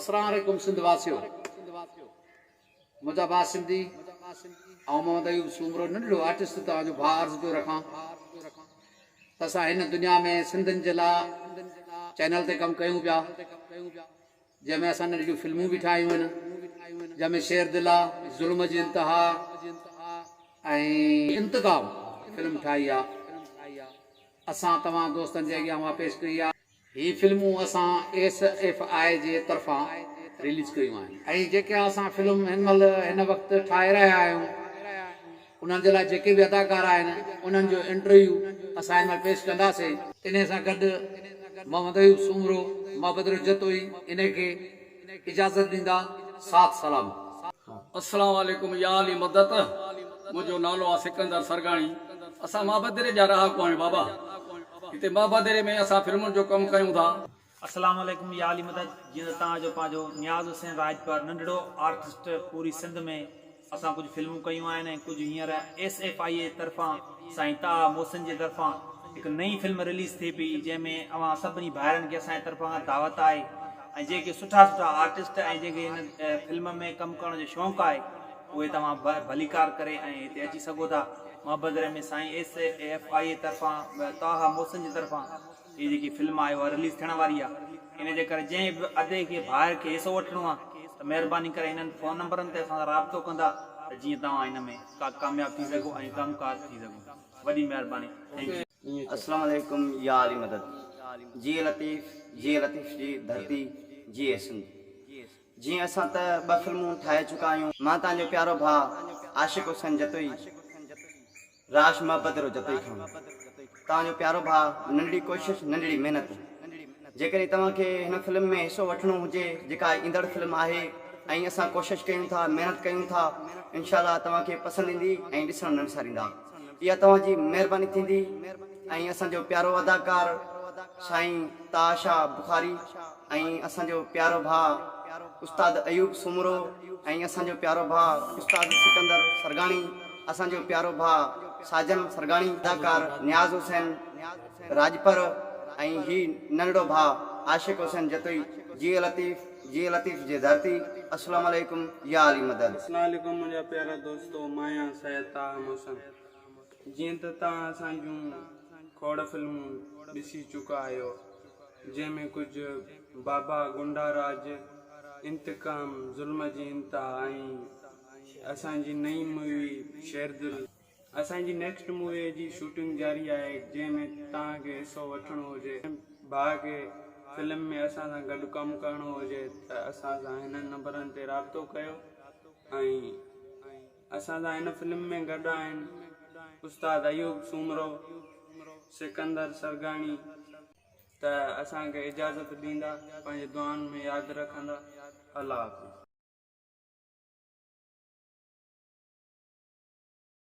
अस्सलाम वालेकुम सिंध वासियो। मुंहिंजा भाउ सिंधी ऐं मोहम्मद अयूब सूमरो नंढड़ो आर्टिस्ट तव्हांजो भाउ अर्ज़ु पियो रखां त असां हिन दुनिया में सिंधियुनि जे लाइ चैनल ते कमु कयूं पिया, जंहिंमें असां नंढियूं फिल्मूं बि ठाहियूं आहिनि, जंहिंमें शेर दिल आहे, ज़ुल्म जी इंतिहा ऐं इंतकाम फिल्म ठाही आहे। असां तव्हां दोस्तनि जे अॻियां उहा पेश कई आहे। ही फिल्मूं असां SFI जे तरफ़ां रिलीज़ कयूं आहिनि ऐं जेके असां फिल्म हिन वक़्तु ठाहे रहिया आहियूं उन्हनि जे लाइ जेके बि अदाकार आहिनि उन्हनि जो इंटरव्यू असां हिन महिल पेश कंदासीं। इन सां गॾु मोहम्मद अयूब सूमरो मोहब्बत जतोई इन खे इजाज़त ॾींदा। साथ सलाम। अस्सलाम वालेकुम या अली मदद। मुझो नालो आहे सिकंदर सरगाणी। असां महाबदरे जा रहाकू आहियूं बाबा। हिते महाबदरे में असां फिल्मुनि जो कमु कयूं था। अस्सलाम वालेकुम या अली मदद। जीअं तव्हांजो पंहिंजो नियाज़ हुसैन राजपर नंढड़ो आर्टिस्ट पूरी सिंध में असां कुझु फिल्मूं कयूं आहिनि ऐं कुझु हींअर SFI जे तरफ़ां साईं ताहा मोहसिन जे तरफ़ां हिकु नई फिल्म रिलीज़ थिए पई, जंहिंमें अवां सभिनी भाइरनि खे असांजे तरफ़ां दावत आहे ऐं जेके सुठा सुठा आर्टिस्ट ऐं जेके हिन फिल्म में कमु करण जो शौक़ु आहे उहे तव्हां भलीकार करे ऐं हिते अची सघो था। महाबदरे में साईं SFI जे तरफ़ां ताहा मोहसिन जे तरफ़ां हीअ जेकी फिल्म आहे उहा रिलीज़ थियण वारी आहे। इन जे करे जंहिं बि अधे खे भाइर खे हिसो वठिणो आहे त महिरबानी करे हिननि फ़ोन नंबरनि ते असां सां राब्तो कंदा त जीअं तव्हां हिन में कामयाबु थी सघो ऐं कमकार थी सघो। वॾी महिरबानी। अस्सलाम वालेकुम या अली मदद। जी लतीफ़ जी धरती जी सिंध। जीअं असां त 2 फिल्मूं ठाहे चुका आहियूं। मां तव्हांजो प्यारो भाउ आशिक़ हुसैन जतोई राश मोहब्बत जतोई खां तव्हांजो प्यारो भाउ नंढड़ी कोशिशि नंढड़ी महिनत। जेकॾहिं तव्हांखे हिन फिल्म में हिसो वठिणो हुजे जेका ईंदड़ फिल्म आहे ऐं असां कोशिशि कयूं था महिनत कयूं था, इंशाअल्लाह तव्हांखे पसंदि ईंदी ऐं ॾिसण न विसारींदा। इहा तव्हांजी महिरबानी थींदी। ऐं असांजो प्यारो अदाकार साईं ताहा बुखारी ऐं असांजो प्यारो भाउ उस्ताद अयूब सूमरो ऐं असांजो प्यारो भाउ उस्ताद सिकंदर सरगाणी, असांजो प्यारो भाउ साजन सरगाणी, अदाकार नियाज़ हुसैन राजपर ऐं ही नंढड़ो भाउ आशिक़ हुसैन जतोई जी लतीफ़ जी धरती। अस्सलाम वालेकुम या अली मदद। अस्सलाम वालेकुम मुंहिंजा प्यारा दोस्तो माया सैयद ताहा मोहसिन। जीअं त तव्हां असांजूं खोड़ फिल्मूं ॾिसी चुका आहियो, जंहिंमें कुझु बाबा गुंडाराज, इंतकाम, ज़ुल्म जी इंतिहा ऐं असांजी नई मूवी शेर दिल। असांजी नेक्स्ट मूवी जी शूटिंग जारी आहे, जंहिंमें तव्हांखे हिसो वठिणो हुजे, भाउ खे फिल्म में असां सां गॾु कमु करिणो हुजे त असां सां हिननि नंबरनि ते राब्तो कयो। ऐं असां सां हिन फिल्म में गॾु आहिनि उस्ताद अयूब सूमरो, सिकंदर सरगाणी। त असांखे इजाज़त ॾींदा, पंहिंजे दुआनि में यादि रखंदा। अल्लाह हाफ़िज़।